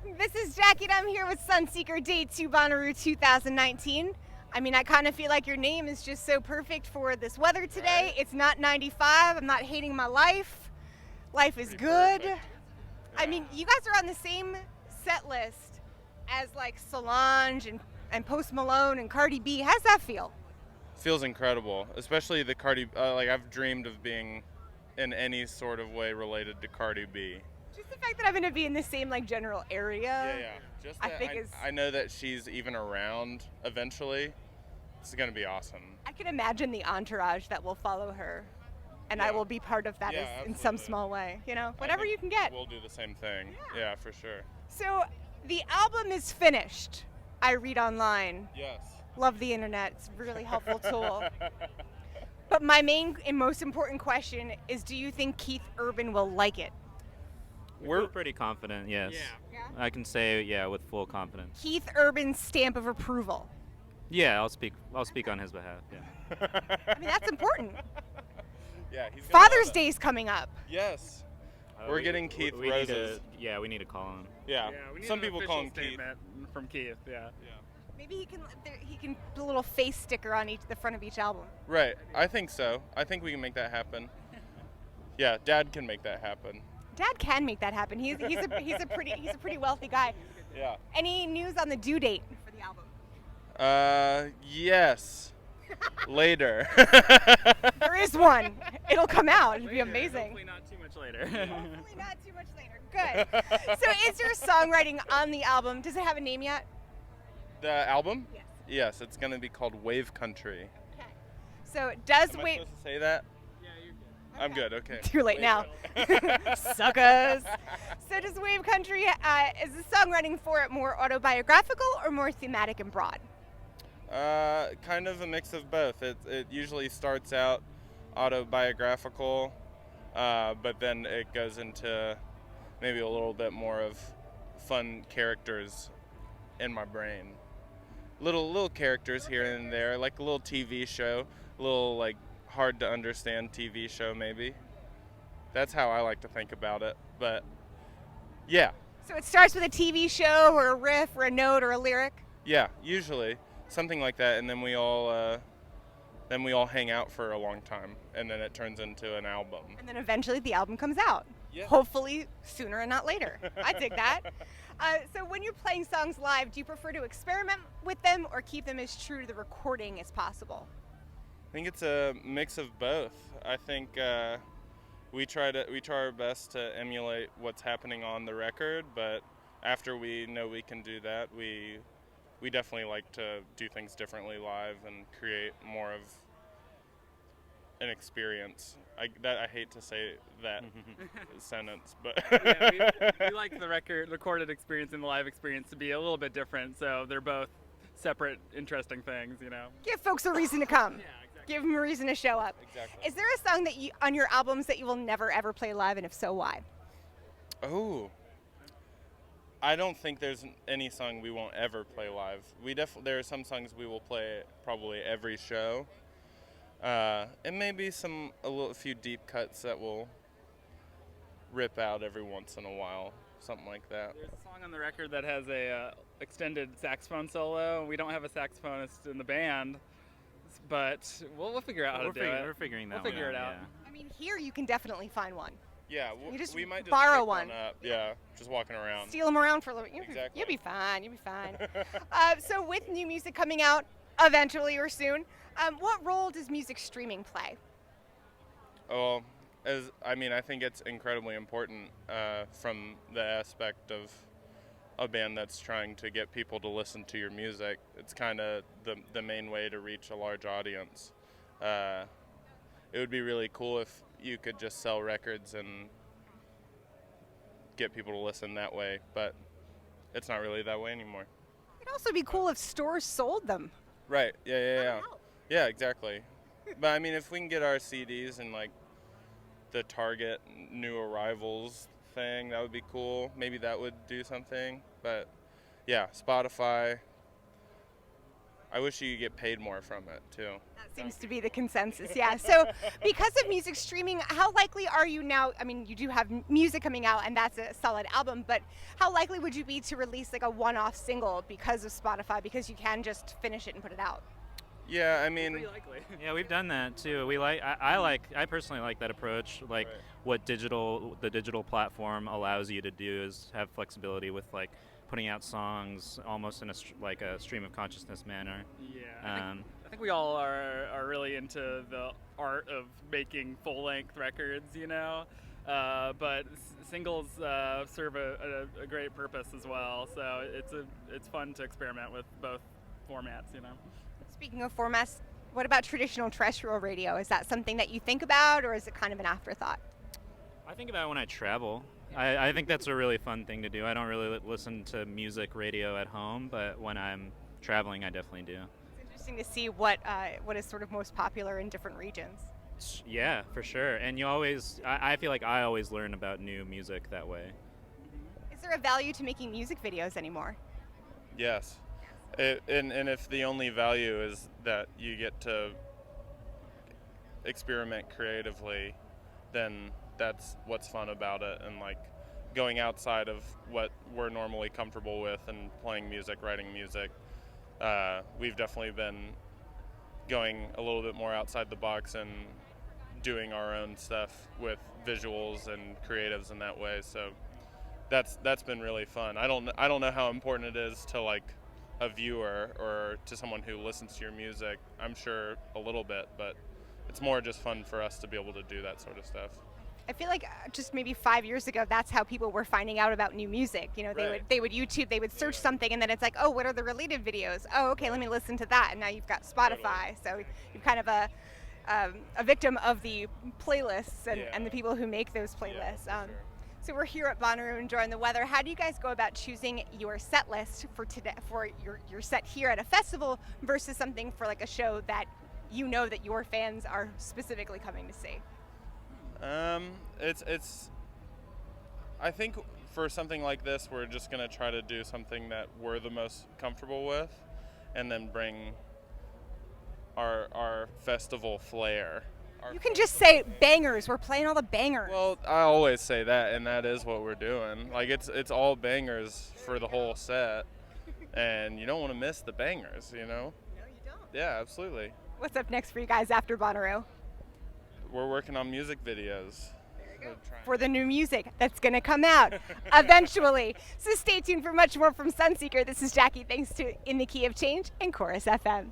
This is Jackie, and I'm here with Sunseeker Day 2 Bonnaroo 2019. I mean, I kind of feel like your name is just so perfect for this weather today. Right. It's not 95. I'm not hating my life. Life is Pretty good. perfect. I mean, you guys are on the same set list as like Solange and Post Malone and Cardi B. How's that feel? Feels incredible, especially the Cardi. Like I've dreamed of being in any sort of way related to Cardi B. Just the fact that I'm going to be in the same like general area. Yeah. Just I that think is- I know that she's even around eventually. This is gonna be awesome. I can imagine the entourage that will follow her, and I Yeah. will be part of that Yeah, in some absolutely. small way. You know, I whatever think you can get. We'll do the same thing. Yeah. Yeah, for sure. So the album is finished. I read online. Yes. Love the internet. It's a really helpful tool. But my main and most important question is, do you think Keith Urban will like it? We're pretty confident, yes. Yeah. I can say, yeah, with full confidence. Keith Urban's stamp of approval. Yeah, I'll speak on his behalf. Yeah. I mean, that's important. Yeah, he's gonna Father's love it. Day's coming up. Yes. We're getting Keith we roses. we need to call him. Yeah. we need Some an people call him official Keith. statement from Keith. Yeah. Maybe he can put a little face sticker on the front of each album. Right. I think so. I think we can make that happen. Yeah, Dad can make that happen. Dad can make that happen. He's a pretty wealthy guy. Yeah. Any news on the due date for the album? Yes. Later. There is one. It'll come out. It'll be amazing. Hopefully not too much later. Hopefully not too much later. Good. So is your songwriting on the album? Does it have a name yet? The album? Yes. Yes, it's gonna be called Wave Country. Okay. So does Am I wait. supposed to say that? Yeah, you're good. I'm good. Okay. Too late Wave now. Country. Suckers. So does Wave Country, is the songwriting for it more autobiographical or more thematic and broad? Kind of a mix of both. It usually starts out autobiographical, but then it goes into maybe a little bit more of fun characters in my brain. Little characters here and there, like a little TV show, a little like hard to understand TV show maybe. That's how I like to think about it. But yeah, So it starts with a TV show or a riff or a note or a lyric? yeah, usually something like that, and then we all hang out for a long time, and then it turns into an album. And then eventually the album comes out. Yeah. Hopefully sooner and not later. I dig that. So when you're playing songs live, do you prefer to experiment with them or keep them as true to the recording as possible? I think it's a mix of both. I think we try our best to emulate what's happening on the record, but after we know we can do that, we definitely like to do things differently live and create more of an experience. I hate to say that sentence, but Yeah, we like the recorded experience and the live experience to be a little bit different, so they're both separate, interesting things, you know. Give folks a reason to come. Yeah, exactly. Give them a reason to show up. Exactly. Is there a song that you on your albums that you will never ever play live, and if so, why? Oh, I don't think there's any song we won't ever play live. There are some songs we will play probably every show, and maybe a few deep cuts that we'll rip out every once in a while, something like that. There's a song on the record that has a extended saxophone solo. We don't have a saxophonist in the band, but we'll figure out how to do it. We're figuring that We'll figure one it out. Yeah. I mean, here you can definitely find one. Yeah, You just we might just borrow pick one. up. Yeah, just walking around. Steal them around for a little bit. Exactly. You'll be fine. You'll be fine. So with new music coming out eventually or soon, what role does music streaming play? Well, I think it's incredibly important from the aspect of a band that's trying to get people to listen to your music. It's kind of the main way to reach a large audience. It would be really cool if you could just sell records and get people to listen that way, but it's not really that way anymore. It'd also be cool if stores sold them. Right, yeah. That'd help. Yeah, exactly. But I mean, if we can get our CDs in like the Target new arrivals thing, that would be cool. Maybe that would do something. But yeah, Spotify, I wish you could get paid more from it too. That seems to be the consensus, yeah. So because of music streaming, how likely are you now, I mean, you do have music coming out and that's a solid album, but how likely would you be to release like a one-off single because of Spotify, because you can just finish it and put it out? Yeah, I mean, Pretty likely. Yeah, we've done that too. I personally like that approach. Like Right. what the digital platform allows you to do is have flexibility with like putting out songs almost in like a stream of consciousness manner. Yeah. I think we all are really into the art of making full-length records, you know. But singles serve a great purpose as well. So it's fun to experiment with both formats, you know. Speaking of formats, what about traditional terrestrial radio? Is that something that you think about, or is it kind of an afterthought? I think about it when I travel. I think that's a really fun thing to do. I don't really listen to music radio at home, but when I'm traveling, I definitely do. It's interesting to see what is sort of most popular in different regions. Yeah, for sure. And I feel like I always learn about new music that way. Is there a value to making music videos anymore? yes. And if the only value is that you get to experiment creatively, then that's what's fun about it. And like going outside of what we're normally comfortable with and playing music, writing music, we've definitely been going a little bit more outside the box and doing our own stuff with visuals and creatives in that way. So that's been really fun. I don't know how important it is to like a viewer or to someone who listens to your music. I'm sure a little bit, but it's more just fun for us to be able to do that sort of stuff. I feel like just maybe 5 years ago, that's how people were finding out about new music. You know, Right. they would YouTube, they would search something, and then it's like, oh, what are the related videos? Oh, okay, let me listen to that. And now you've got Spotify, so you're kind of a victim of the playlists and the people who make those playlists. Yeah, for sure. So we're here at Bonnaroo enjoying the weather. How do you guys go about choosing your set list for today, for your set here at a festival versus something for like a show that you know that your fans are specifically coming to see? It's I think for something like this, we're just gonna try to do something that we're the most comfortable with, and then bring our festival flair. You can just say bangers. We're playing all the bangers. Well, I always say that, and that is what we're doing. Like it's all bangers for the whole set, and you don't want to miss the bangers, you know? No, you don't. Yeah, absolutely. What's up next for you guys after Bonnaroo? We're working on music videos. We're trying- For the new music that's going to come out eventually. So stay tuned for much more from Sunseeker. This is Jackie. Thanks to In the Key of Change and Chorus FM.